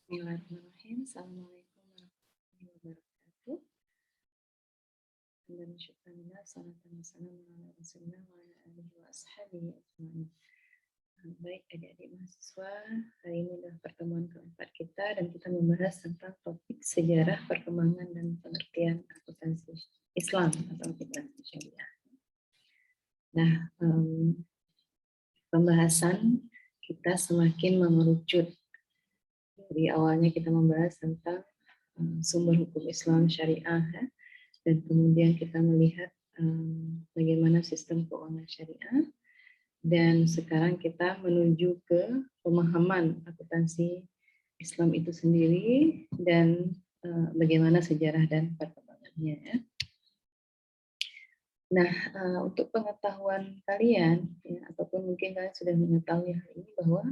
Bismillahirrahmanirrahim. Assalamualaikum warahmatullahi wabarakatuh. Alhamdulillah, salatan wassalamu ala rasulillah wa ala alihi wa ashabihi ajma'in. Baik adik-adik mahasiswa, hari ini adalah pertemuan keempat kita dan kita membahas tentang topik sejarah perkembangan dan pengertian akuntansi Islam atau akuntansi syariah. Nah, pembahasan kita semakin mengerucut. Dari awalnya kita membahas tentang sumber hukum Islam syariah, ya, dan kemudian kita melihat bagaimana sistem keuangan syariah, dan sekarang kita menuju ke pemahaman akuntansi Islam itu sendiri dan bagaimana sejarah dan perkembangannya. Ya. Nah, untuk pengetahuan kalian, ya, ataupun mungkin kalian sudah mengetahui hal ini, bahwa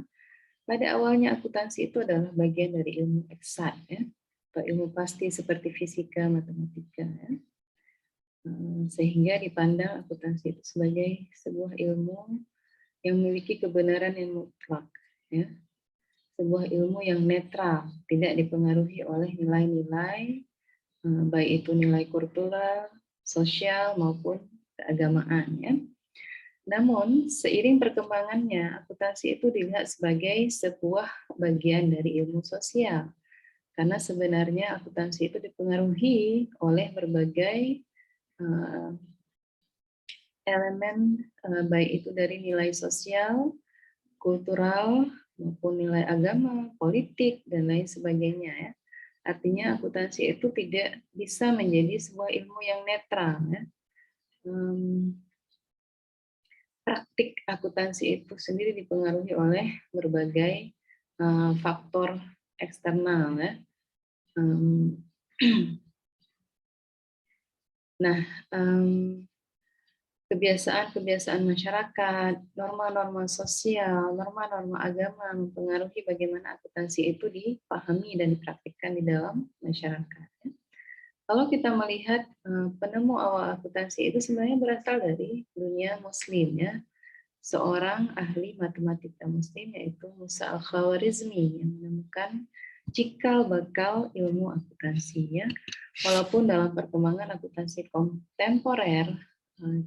pada awalnya akuntansi itu adalah bagian dari ilmu eksak, ya, atau ilmu pasti seperti fisika, matematika, ya. Sehingga dipandang akuntansi itu sebagai sebuah ilmu yang memiliki kebenaran yang mutlak, ya. Sebuah ilmu yang netral, tidak dipengaruhi oleh nilai-nilai, baik itu nilai kultural, sosial maupun keagamaan, ya. Namun, seiring perkembangannya, akuntansi itu dilihat sebagai sebuah bagian dari ilmu sosial. Karena sebenarnya akuntansi itu dipengaruhi oleh berbagai elemen, baik itu dari nilai sosial, kultural, maupun nilai agama, politik, dan lain sebagainya. Ya. Artinya akuntansi itu tidak bisa menjadi sebuah ilmu yang netral. Ya. Praktik akuntansi itu sendiri dipengaruhi oleh berbagai faktor eksternal, ya. Nah, kebiasaan-kebiasaan masyarakat, norma-norma sosial, norma-norma agama mempengaruhi bagaimana akuntansi itu dipahami dan dipraktikkan di dalam masyarakat. Ya. Kalau kita melihat penemu awal akuntansi itu sebenarnya berasal dari dunia Muslim, ya. Seorang ahli matematika Muslim yaitu Musa Al-Khawarizmi yang menemukan cikal bakal ilmu akuntansi, ya. Walaupun dalam perkembangan akuntansi kontemporer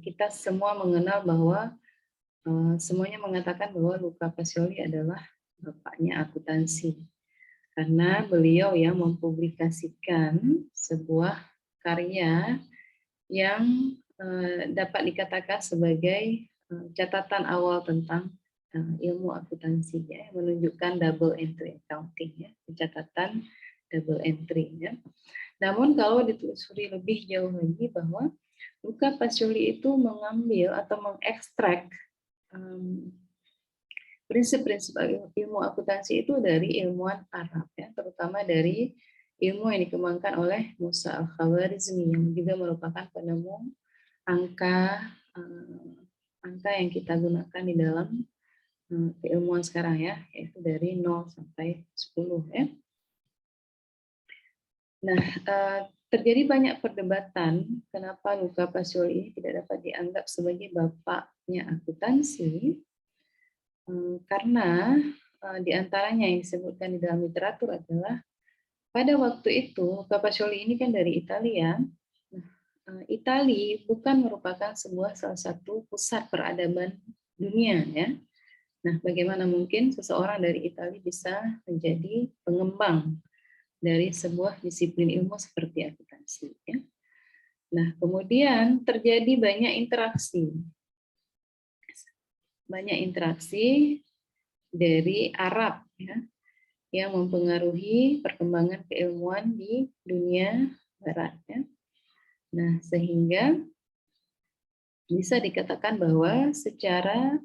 kita semua mengenal bahwa semuanya mengatakan bahwa Luca Pacioli adalah bapaknya akuntansi. Karena beliau yang mempublikasikan sebuah karya yang dapat dikatakan sebagai catatan awal tentang ilmu akuntansi, ya, menunjukkan double entry accounting, ya, catatan double entry. Ya. Namun kalau ditelusuri lebih jauh lagi bahwa Luca Pacioli itu mengambil atau mengekstrak prinsip-prinsip ilmu akuntansi itu dari ilmuwan Arab, ya, terutama dari ilmu yang dikembangkan oleh Musa Al-Khawarizmi yang juga merupakan penemu angka yang kita gunakan di dalam keilmuan sekarang, ya, yaitu dari 0 sampai 10. Ya. Nah, terjadi banyak perdebatan kenapa Luca Pacioli ini tidak dapat dianggap sebagai bapaknya akuntansi. Karena di antaranya yang disebutkan di dalam literatur adalah pada waktu itu Pacioli ini kan dari Italia. Nah, Italia bukan merupakan salah satu pusat peradaban dunia, ya. Nah, bagaimana mungkin seseorang dari Italia bisa menjadi pengembang dari sebuah disiplin ilmu seperti akuntansi, ya. Nah, kemudian terjadi banyak interaksi dari Arab, ya, yang mempengaruhi perkembangan keilmuan di dunia Barat. Ya. Nah, sehingga bisa dikatakan bahwa secara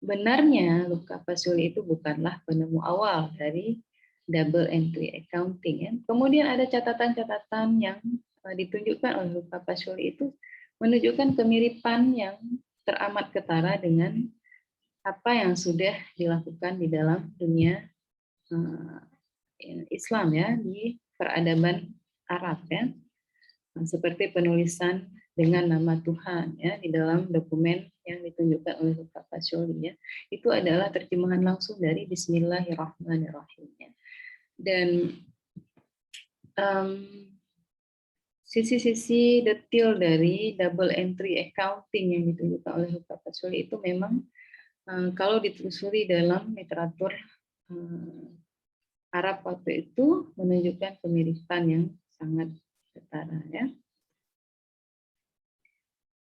benarnya Luca Pacioli itu bukanlah penemu awal dari double entry accounting. Ya. Kemudian ada catatan-catatan yang ditunjukkan oleh Luca Pacioli itu menunjukkan kemiripan yang teramat ketara dengan apa yang sudah dilakukan di dalam dunia Islam, ya, di peradaban Arab, ya, seperti penulisan dengan nama Tuhan ya di dalam dokumen yang ditunjukkan oleh Bapak Pasyoli ya. Itu adalah terjemahan langsung dari Bismillahirrahmanirrahim ya. Dan sisi-sisi detail dari double entry accounting yang ditunjukkan oleh Bapak Pasyoli itu memang kalau ditelusuri dalam literatur Arab waktu itu menunjukkan kemiripan yang sangat ketara ya.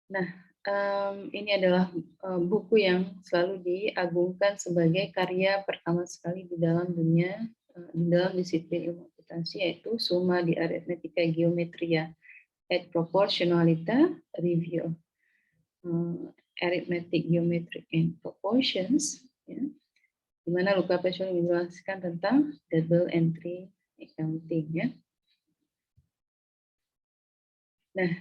Nah, ini adalah buku yang selalu diagungkan sebagai karya pertama sekali di dalam dunia, di dalam disiplin ilmu akuntansi, yaitu Summa di Arithmetica Geometria et Proportionalita Review, Arithmetic Geometry and Proportions, ya, di mana Luca Pacioli menjelaskan tentang double entry accounting ya. Nah,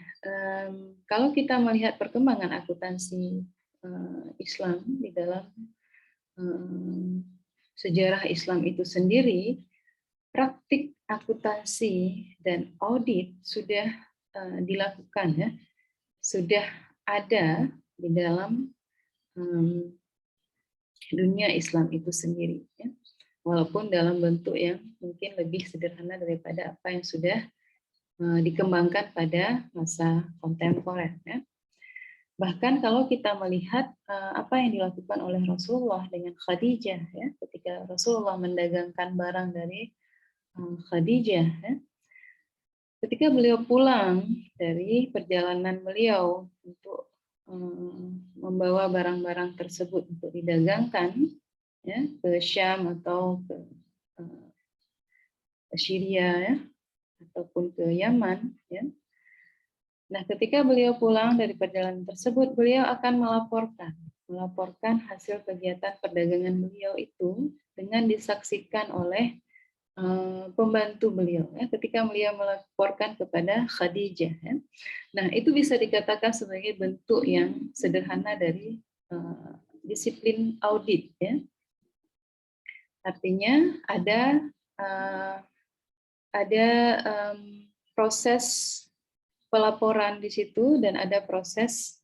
kalau kita melihat perkembangan akuntansi Islam di dalam sejarah Islam itu sendiri, praktik akuntansi dan audit sudah dilakukan ya, sudah ada di dalam dunia Islam itu sendiri ya. Walaupun dalam bentuk yang mungkin lebih sederhana daripada apa yang sudah dikembangkan pada masa kontemporer ya. Bahkan kalau kita melihat apa yang dilakukan oleh Rasulullah dengan Khadijah ya, ketika Rasulullah mendagangkan barang dari Khadijah ya, ketika beliau pulang dari perjalanan beliau untuk membawa barang-barang tersebut untuk didagangkan ya, ke Syam atau ke Syria ya, ataupun ke Yaman ya. Nah, ketika beliau pulang dari perjalanan tersebut, beliau akan melaporkan hasil kegiatan perdagangan beliau itu dengan disaksikan oleh pembantu beliau ya, ketika beliau melaporkan kepada Khadijah ya. Nah, itu bisa dikatakan sebagai bentuk yang sederhana dari disiplin audit ya. Artinya ada proses pelaporan di situ dan ada proses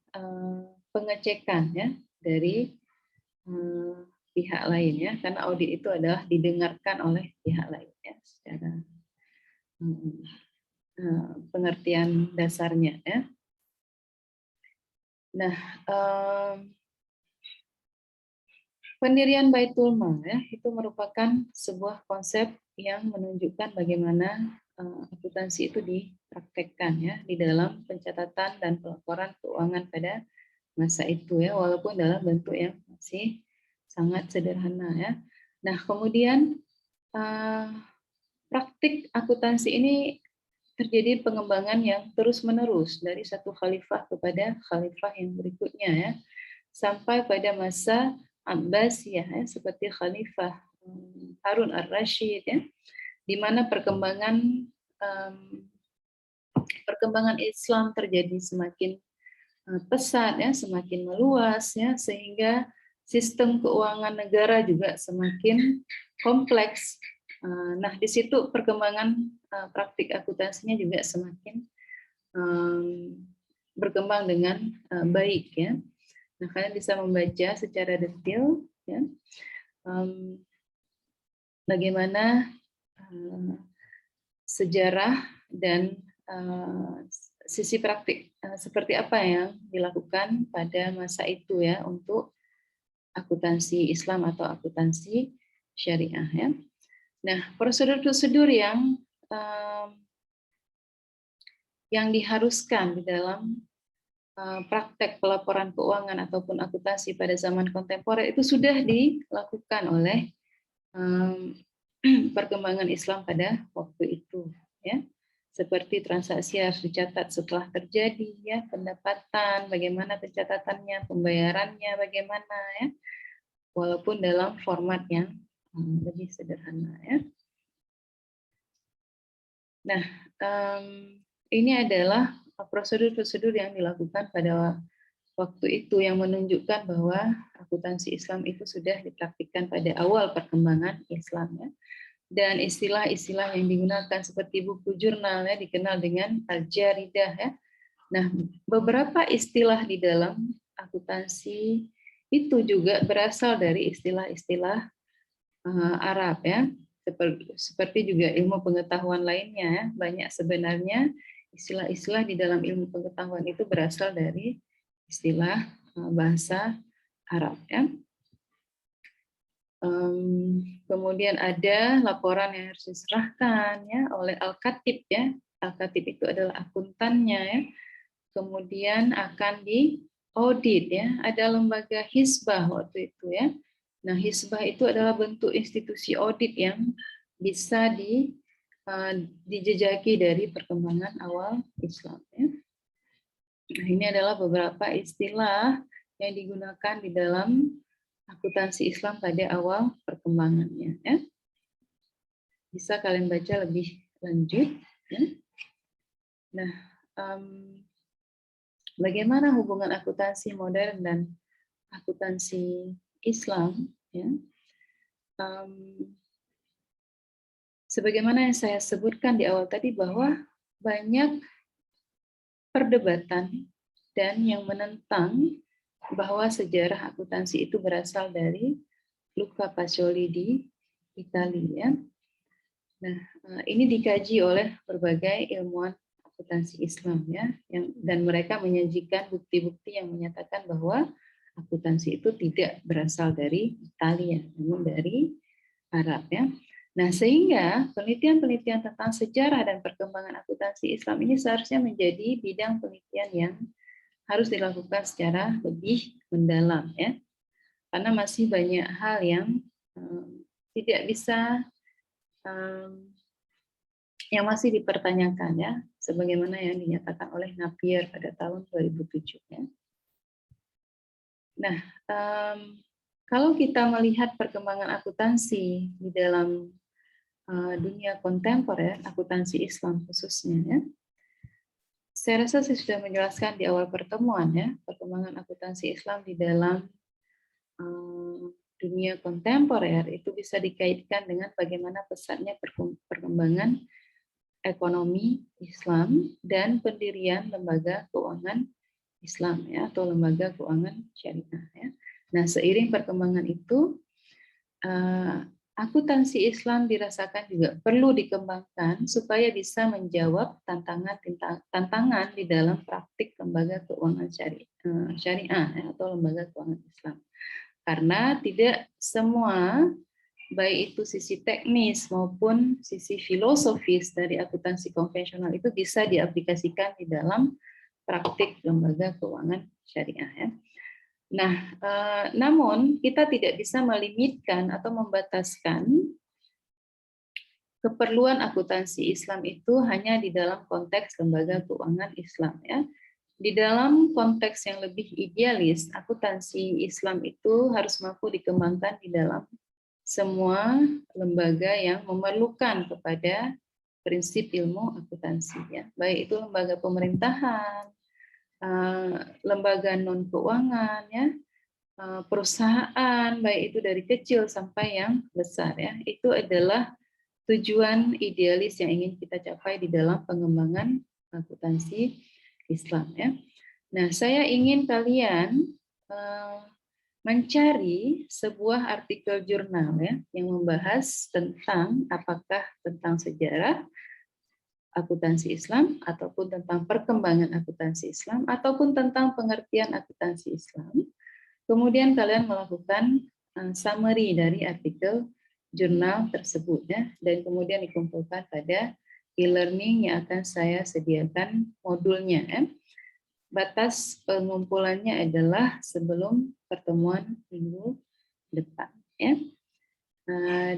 pengecekan ya dari pihak lain ya, karena audit itu adalah didengarkan oleh pihak lain ya secara pengertian dasarnya ya. Nah, pendirian Baitul Mal ya, itu merupakan sebuah konsep yang menunjukkan bagaimana akuntansi itu dipraktekkan ya di dalam pencatatan dan pelaporan keuangan pada masa itu ya, walaupun dalam bentuk yang masih sangat sederhana ya. Nah, kemudian praktik akuntansi ini terjadi pengembangan yang terus-menerus dari satu khalifah kepada khalifah yang berikutnya ya, sampai pada masa Abbasiyah ya, seperti Khalifah Harun ar-Rasyid ya, di mana perkembangan Islam terjadi semakin pesat ya, semakin meluas ya, sehingga sistem keuangan negara juga semakin kompleks. Nah, di situ perkembangan praktik akuntansinya juga semakin berkembang dengan baik ya. Nah, kalian bisa membaca secara detail ya, bagaimana sejarah dan sisi praktik seperti apa yang dilakukan pada masa itu ya untuk akuntansi Islam atau akuntansi syariah ya. Nah, prosedur-prosedur yang diharuskan di dalam praktek pelaporan keuangan ataupun akuntansi pada zaman kontemporer itu sudah dilakukan oleh perkembangan Islam pada waktu itu ya. Seperti transaksi harus dicatat setelah terjadi ya, pendapatan bagaimana pencatatannya, pembayarannya bagaimana ya, walaupun dalam format yang lebih sederhana ya. Nah, ini adalah prosedur-prosedur yang dilakukan pada waktu itu yang menunjukkan bahwa akuntansi Islam itu sudah dipraktikkan pada awal perkembangan Islam ya. Dan istilah-istilah yang digunakan seperti buku jurnal ya, dikenal dengan al-jaridah ya, Nah, beberapa istilah di dalam akuntansi itu juga berasal dari istilah-istilah Arab ya, seperti juga ilmu pengetahuan lainnya ya. Banyak sebenarnya istilah-istilah di dalam ilmu pengetahuan itu berasal dari istilah bahasa Arab ya. Kemudian ada laporan yang harus diserahkan ya oleh Al-Khatib ya. Al-Khatib itu adalah akuntannya ya. Kemudian akan diaudit ya. Ada lembaga hisbah waktu itu ya. Nah, hisbah itu adalah bentuk institusi audit yang bisa dijejaki dari perkembangan awal Islam ya. Nah, ini adalah beberapa istilah yang digunakan di dalam akuntansi Islam pada awal perkembangannya ya. Bisa kalian baca lebih lanjut ya. Nah, bagaimana hubungan akuntansi modern dan akuntansi Islam ya. Sebagaimana yang saya sebutkan di awal tadi bahwa banyak perdebatan dan yang menentang bahwa sejarah akuntansi itu berasal dari Luca Pacioli di Italia. Nah, ini dikaji oleh berbagai ilmuwan akuntansi Islam ya, dan mereka menyajikan bukti-bukti yang menyatakan bahwa akuntansi itu tidak berasal dari Italia, namun dari Arab ya. Nah, sehingga penelitian-penelitian tentang sejarah dan perkembangan akuntansi Islam ini seharusnya menjadi bidang penelitian yang harus dilakukan secara lebih mendalam ya. Karena masih banyak hal yang tidak bisa yang masih dipertanyakan ya, sebagaimana yang dinyatakan oleh Napier pada tahun 2007 ya. Nah, kalau kita melihat perkembangan akuntansi di dalam dunia kontemporer, akuntansi Islam khususnya ya, saya rasa saya sudah menjelaskan di awal pertemuan ya, perkembangan akuntansi Islam di dalam dunia kontemporer itu bisa dikaitkan dengan bagaimana pesatnya perkembangan ekonomi Islam dan pendirian lembaga keuangan Islam ya, atau lembaga keuangan syariah ya. Nah, seiring perkembangan itu akuntansi Islam dirasakan juga perlu dikembangkan supaya bisa menjawab tantangan di dalam praktik lembaga keuangan syariah ya, atau lembaga keuangan Islam. Karena tidak semua, baik itu sisi teknis maupun sisi filosofis dari akuntansi konvensional itu bisa diaplikasikan di dalam praktik lembaga keuangan syariah ya. Nah, namun kita tidak bisa melimitkan atau membataskan keperluan akuntansi Islam itu hanya di dalam konteks lembaga keuangan Islam ya. Di dalam konteks yang lebih idealis, akuntansi Islam itu harus mampu dikembangkan di dalam semua lembaga yang memerlukan kepada prinsip ilmu akuntansi ya. Baik itu lembaga pemerintahan, lembaga non keuangan ya, perusahaan baik itu dari kecil sampai yang besar ya. Itu adalah tujuan idealis yang ingin kita capai di dalam pengembangan akuntansi Islam ya. Nah, saya ingin kalian mencari sebuah artikel jurnal ya yang membahas tentang apakah tentang sejarah akuntansi Islam ataupun tentang perkembangan akuntansi Islam ataupun tentang pengertian akuntansi Islam. Kemudian kalian melakukan summary dari artikel jurnal tersebut ya, dan kemudian dikumpulkan pada e-learning yang akan saya sediakan modulnya ya. Batas pengumpulannya adalah sebelum pertemuan minggu depan ya.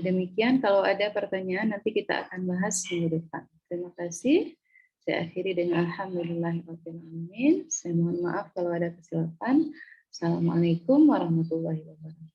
Demikian, kalau ada pertanyaan nanti kita akan bahas minggu depan. Terima kasih. Saya akhiri dengan alhamdulillahirabbil alamin. Saya mohon maaf kalau ada kesilapan. Assalamualaikum warahmatullahi wabarakatuh.